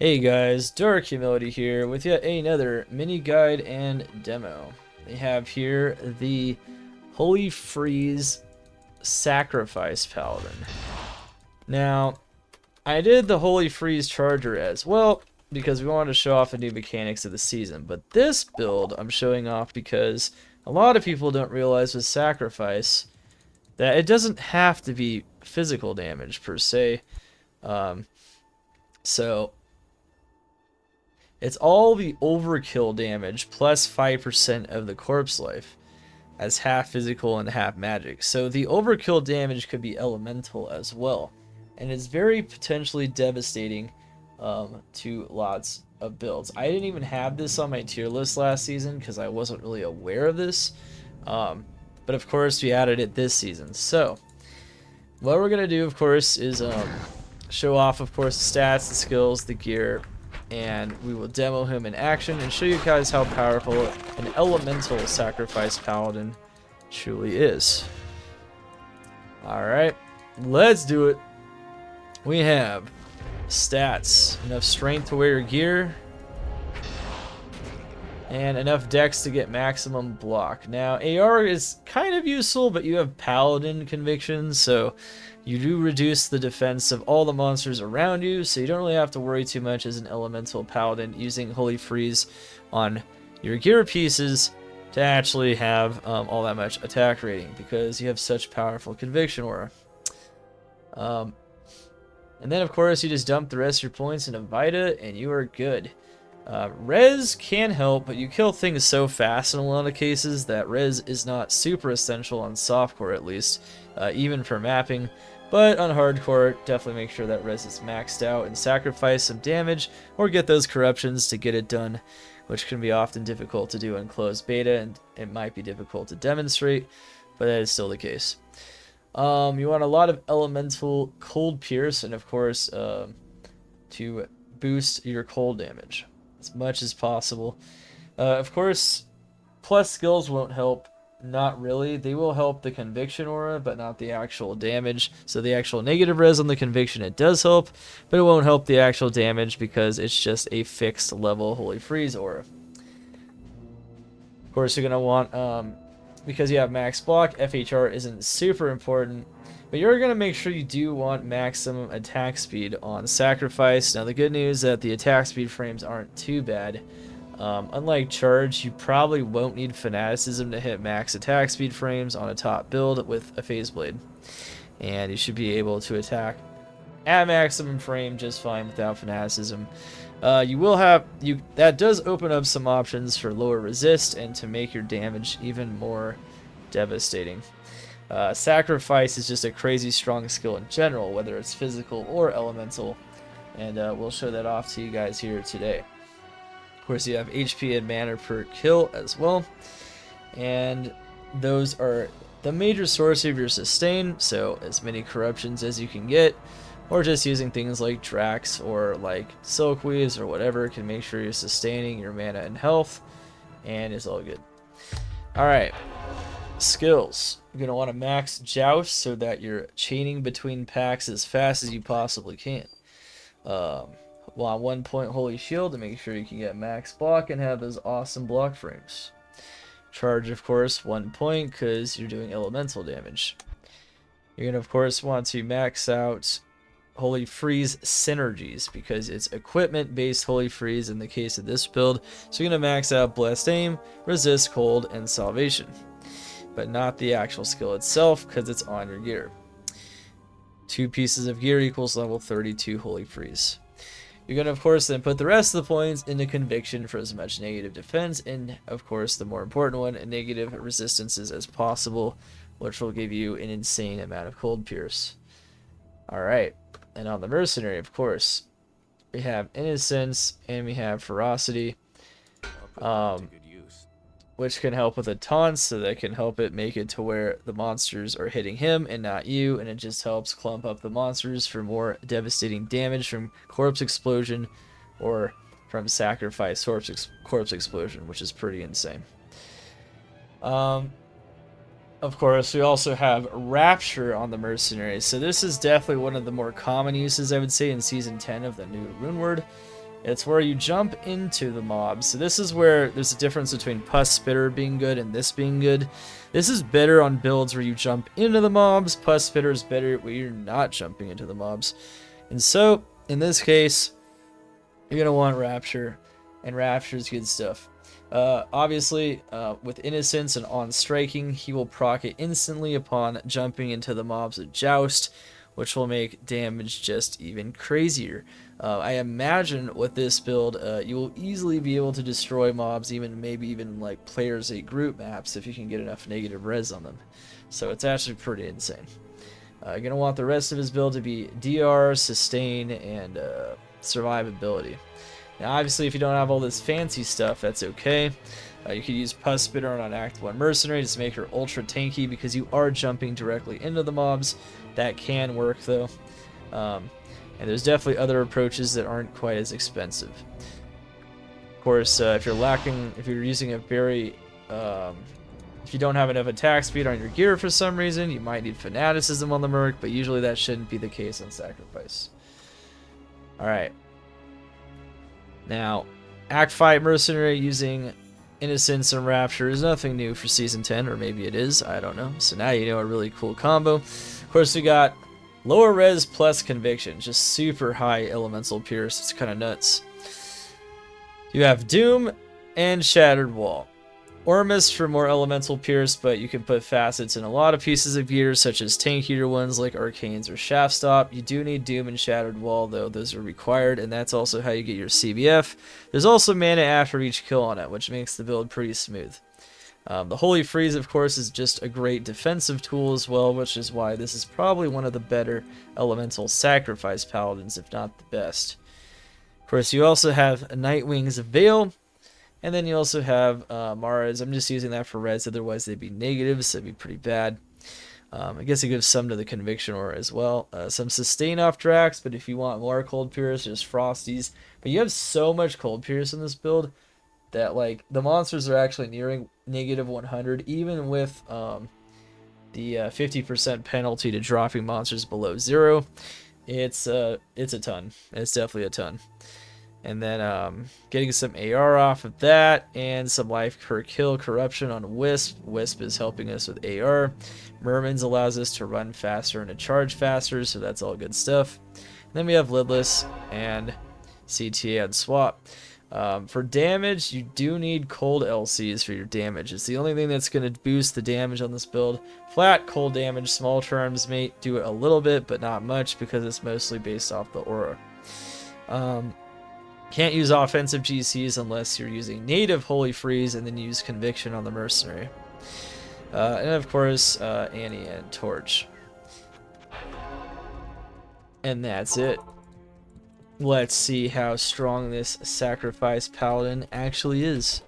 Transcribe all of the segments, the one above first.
Hey guys, Dark Humility here with yet another mini guide and demo. We have here the Holy Freeze Sacrifice Paladin. Now, I did the Holy Freeze Charger as well because we wanted to show off the new mechanics of the season, but this build I'm showing off because a lot of people don't realize with Sacrifice that it doesn't have to be physical damage per se. So it's all the overkill damage plus 5% of the corpse life as half physical and half magic. So the overkill damage could be elemental as well. And it's very potentially devastating to lots of builds. I didn't even have this on my tier list last season because I wasn't really aware of this. But of course we added it this season. So what we're going to do, of course, is show off, of course, the stats, the skills, the gear, and we will demo him in action and show you guys how powerful an elemental sacrifice paladin truly is. Alright, let's do it. We have stats, enough strength to wear your gear, and enough dex to get maximum block. Now, AR is kind of useful, but you have paladin convictions, so you do reduce the defense of all the monsters around you, so you don't really have to worry too much as an elemental paladin using Holy Freeze on your gear pieces to actually have all that much attack rating because you have such powerful conviction aura. And then of course you just dump the rest of your points into Vita and you are good. Res can help, but you kill things so fast in a lot of cases that res is not super essential on softcore, at least, even for mapping. But on hardcore, definitely make sure that res is maxed out and sacrifice some damage or get those corruptions to get it done, which can be often difficult to do in closed beta and it might be difficult to demonstrate, but that is still the case. You want a lot of elemental cold pierce and of course to boost your cold damage as much as possible. Of course, plus skills won't help. Not really. They will help the conviction aura, but not the actual damage. So the actual negative res on the conviction, it does help, but it won't help the actual damage because it's just a fixed level Holy Freeze aura. Of course, you're going to want, because you have max block, FHR isn't super important, but you're going to make sure you do want maximum attack speed on Sacrifice. Now, the good news is that the attack speed frames aren't too bad. Unlike Charge, you probably won't need Fanaticism to hit max attack speed frames on a top build with a Phase Blade. And you should be able to attack at maximum frame just fine without Fanaticism. That does open up some options for lower resist and to make your damage even more devastating. Sacrifice is just a crazy strong skill in general, whether it's physical or elemental, and we'll show that off to you guys here today. Of course, you have HP and mana per kill as well, and those are the major source of your sustain, so as many corruptions as you can get, or just using things like Drax or like Silk Weaves or whatever can make sure you're sustaining your mana and health, and it's all good. Alright, skills. You're going to want to max Joust so that you're chaining between packs as fast as you possibly can. On 1 point Holy Shield to make sure you can get max block and have those awesome block frames. Charge, of course, 1 point because you're doing elemental damage. You're going to, of course, want to max out Holy Freeze synergies because it's equipment-based Holy Freeze in the case of this build. So you're going to max out Blessed Aim, Resist Cold, and Salvation, but not the actual skill itself because it's on your gear. 2 pieces of gear equals level 32 Holy Freeze. You're going to, of course, then put the rest of the points into Conviction for as much negative defense and, of course, the more important one, negative resistances as possible, which will give you an insane amount of Cold Pierce. Alright, and on the Mercenary, of course, we have Innocence and we have Ferocity, which can help with a taunt, so that can help it make it to where the monsters are hitting him and not you, and it just helps clump up the monsters for more devastating damage from Corpse Explosion or from Sacrifice Corpse Explosion, which is pretty insane. Of course, we also have Rapture on the Mercenary. So this is definitely one of the more common uses, I would say, in Season 10 of the new Rune Word. It's where you jump into the mobs. So this is where there's a difference between Pus Spitter being good and this being good. This is better on builds where you jump into the mobs. Pus Spitter is better where you're not jumping into the mobs. And so, in this case, you're going to want Rapture. And Rapture's good stuff. Obviously, with Innocence and on striking, he will proc it instantly upon jumping into the mobs of Joust, which will make damage just even crazier. I imagine with this build, you will easily be able to destroy mobs, maybe even like players 8 group maps if you can get enough negative res on them. So it's actually pretty insane. You're going to want the rest of his build to be DR, Sustain, and Survivability. Now obviously if you don't have all this fancy stuff, that's okay. You could use Pus Spitter on Act 1 Mercenary to make her ultra tanky because you are jumping directly into the mobs. That can work though. And there's definitely other approaches that aren't quite as expensive. Of course, if you're using a very, if you don't have enough attack speed on your gear for some reason, you might need Fanaticism on the Merc, but usually that shouldn't be the case on Sacrifice. Alright. Now, Act 5 Mercenary using Innocence and Rapture is nothing new for Season 10, or maybe it is, I don't know. So now you know a really cool combo. Of course, we got lower res plus Conviction, just super high Elemental Pierce, it's kind of nuts. You have Doom and Shattered Wall. Ormus for more Elemental Pierce, but you can put facets in a lot of pieces of gear, such as tankier ones like Arcanes or Shaft Stop. You do need Doom and Shattered Wall, though those are required, and that's also how you get your CBF. There's also mana after each kill on it, which makes the build pretty smooth. The Holy Freeze, of course, is just a great defensive tool as well, which is why this is probably one of the better Elemental Sacrifice Paladins, if not the best. Of course, you also have Nightwing's Veil, and then you also have Mara's. I'm just using that for res, otherwise they'd be negatives, so that'd be pretty bad. I guess it gives some to the Conviction Aura as well. Some Sustain off Drax, but if you want more Cold Pierce, there's Frosties. But you have so much Cold Pierce in this build that like the monsters are actually nearing negative 100, even with the 50% penalty to dropping monsters below 0. It's a ton. It's definitely a ton. And then getting some AR off of that, and some life per kill corruption on Wisp. Wisp is helping us with AR. Merman's allows us to run faster and to charge faster, so that's all good stuff. And then we have Lidless and CTA and Swap. For damage, you do need cold LCs for your damage. It's the only thing that's going to boost the damage on this build. Flat cold damage, small terms may do it a little bit, but not much because it's mostly based off the aura. Can't use offensive GCs unless you're using native Holy Freeze and then use Conviction on the Mercenary. And of course, Annie and Torch. And that's it. Let's see how strong this Sacrifice Paladin actually is.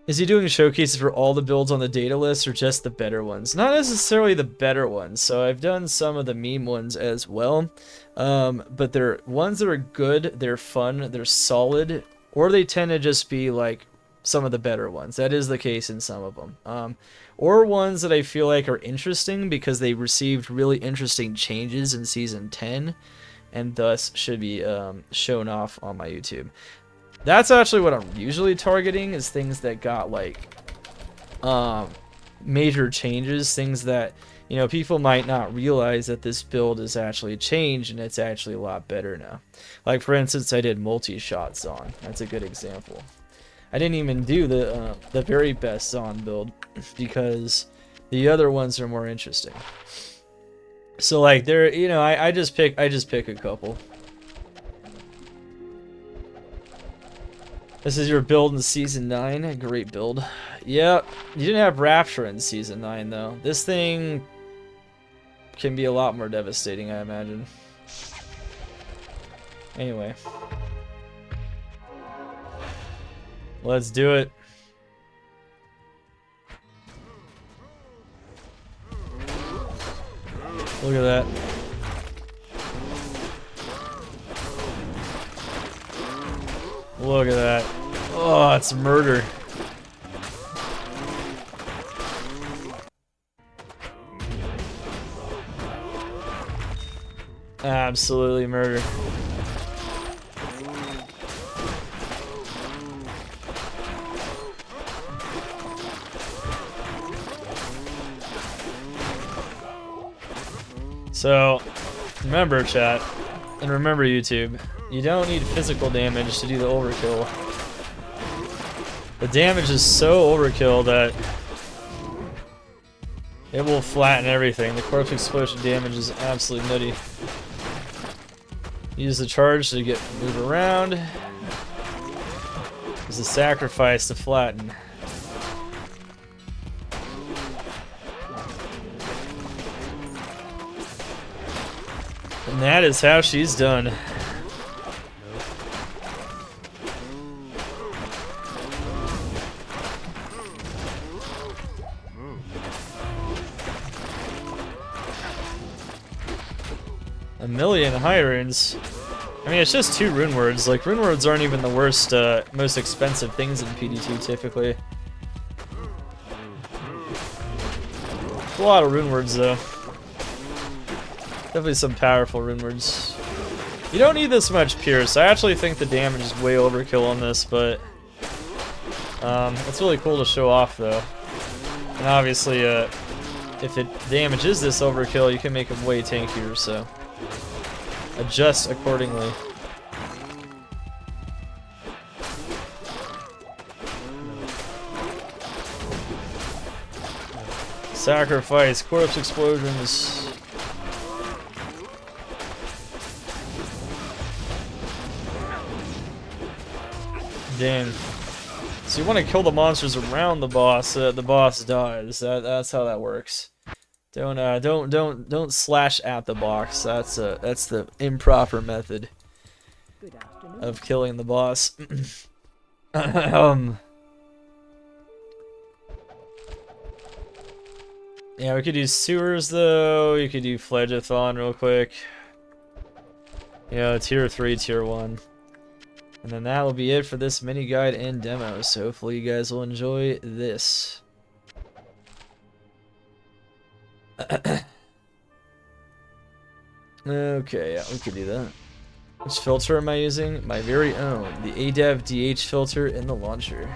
Is he doing showcases for all the builds on the data list or just the better ones? Not necessarily the better ones. So I've done some of the meme ones as well. But they're ones that are good, they're fun, they're solid, or they tend to just be like some of the better ones. That is the case in some of them. Or ones that I feel like are interesting because they received really interesting changes in Season 10 and thus should be shown off on my YouTube. That's actually what I'm usually targeting, is things that got like major changes, things that, you know, people might not realize that this build is actually changed and it's actually a lot better now. Like for instance, I did multi-shot Zon. That's a good example. I didn't even do the very best Zon build because the other ones are more interesting. So like there, you know, I just pick a couple. This is your build in Season 9. A great build. Yep. You didn't have Rapture in Season 9, though. This thing can be a lot more devastating, I imagine. Anyway. Let's do it. Look at that. Look at that. Oh, it's murder. Absolutely murder. So, remember chat, and remember YouTube, you don't need physical damage to do the overkill. The damage is so overkill that it will flatten everything. The corpse explosion damage is absolutely nutty. Use the charge to move around. Use the sacrifice to flatten. And that is how she's done. A million high runes. I mean, it's just 2 rune words. Like, rune words aren't even the worst, most expensive things in PD2 typically. A lot of rune words though. Definitely some powerful rune words. You don't need this much Pierce. I actually think the damage is way overkill on this, but it's really cool to show off though. And obviously, if it damages this overkill, you can make him way tankier, so adjust accordingly. Sacrifice, corpse explosions. Damn. So you want to kill the monsters around the boss so that the boss dies. That's how that works. Don't slash at the box. That's the improper method of killing the boss. Yeah, we could do sewers though. You could do Phlegethon real quick. You know, tier 3, tier 1. And then that will be it for this mini guide and demo. So hopefully you guys will enjoy this. Okay, yeah, we could do that. Which filter am I using? My very own, the ADevDH filter in the launcher.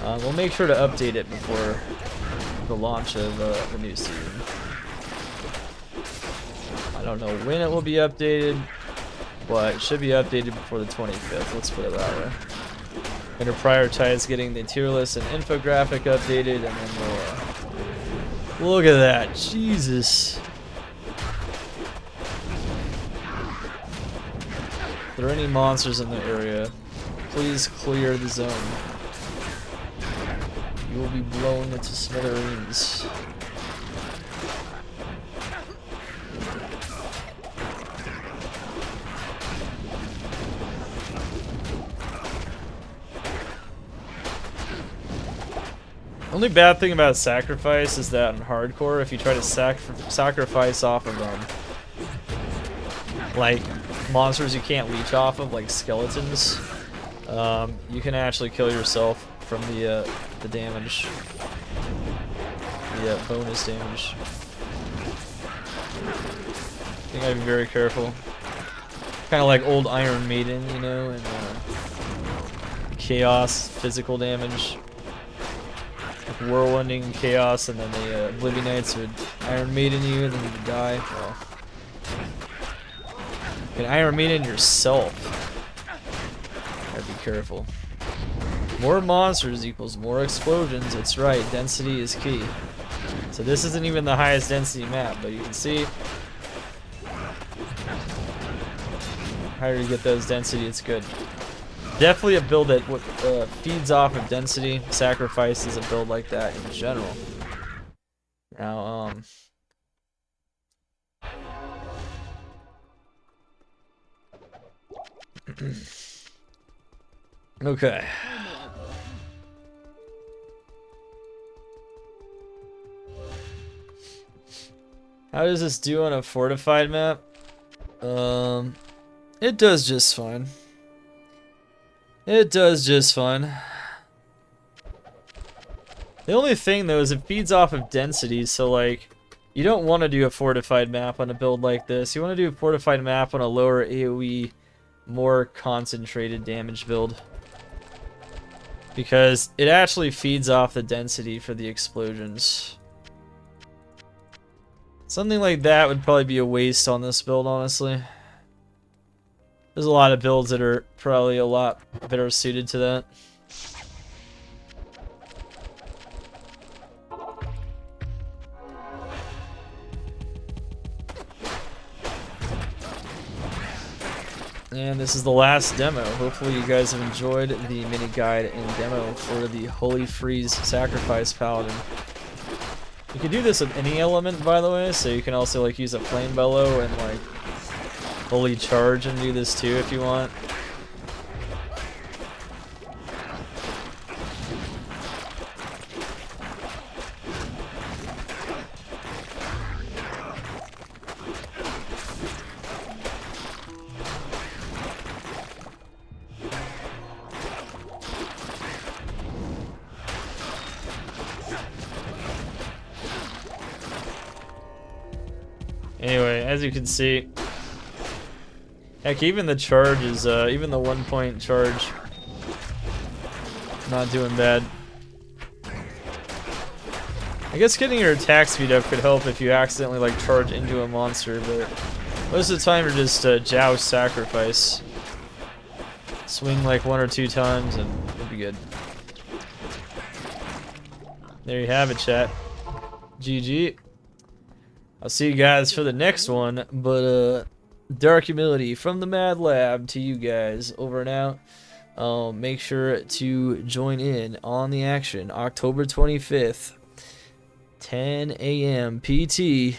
We'll make sure to update it before the launch of the new season. I don't know when it will be updated, but it should be updated before the 25th. Let's put it that way. I'm going to prioritize getting the tier list and infographic updated, and then we'll look at that. Jesus. If there are any monsters in the area, please clear the zone. You will be blown into smithereens. Only bad thing about sacrifice is that in hardcore, if you try to sacrifice off of like monsters you can't leech off of, like skeletons, you can actually kill yourself from the damage, the bonus damage. I think I'd be very careful. Kind of like old Iron Maiden, you know, and chaos, physical damage. Like whirlwinding chaos, and then the Oblivion Knights would Iron Maiden you, and then you would die. Well, you can Iron Maiden yourself. Gotta be careful. More monsters equals more explosions. It's right, density is key. So this isn't even the highest density map, but you can see the higher you get those density, it's good. Definitely a build that feeds off of density. Sacrifice is a build like that in general. Now, okay. How does this do on a fortified map? It does just fine. It does just fine. The only thing though is it feeds off of density, so like You don't want to do a fortified map on a build like this. You want to do a fortified map on a lower AoE, more concentrated damage build. Because it actually feeds off the density for the explosions. Something like that would probably be a waste on this build, honestly. There's a lot of builds that are probably a lot better suited to that. And this is the last demo. Hopefully you guys have enjoyed the mini guide and demo for the Holy Freeze Sacrifice Paladin. You can do this with any element, by the way, so you can also like use a flame bellow and like Holy Charge and do this too if you want. Anyway, as you can see, heck, even the charge is, even the 1 point charge, not doing bad. I guess getting your attack speed up could help if you accidentally like charge into a monster, but most of the time you're just joust sacrifice. Swing like 1 or 2 times and it'll be good. There you have it, chat. GG. I'll see you guys for the next one, but Dark Humility from the Mad Lab to you guys. Over and out. Make sure to join in on the action October 25th, 10 a.m. PT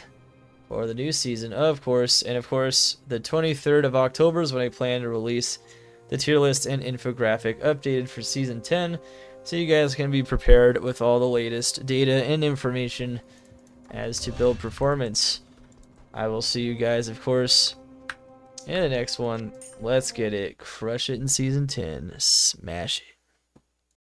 for the new season, of course. And of course, the 23rd of October is when I plan to release the tier list and infographic updated for season 10, so you guys can be prepared with all the latest data and information as to build performance. I will see you guys, of course, in the next one. Let's get it. Crush it in season 10. Smash it.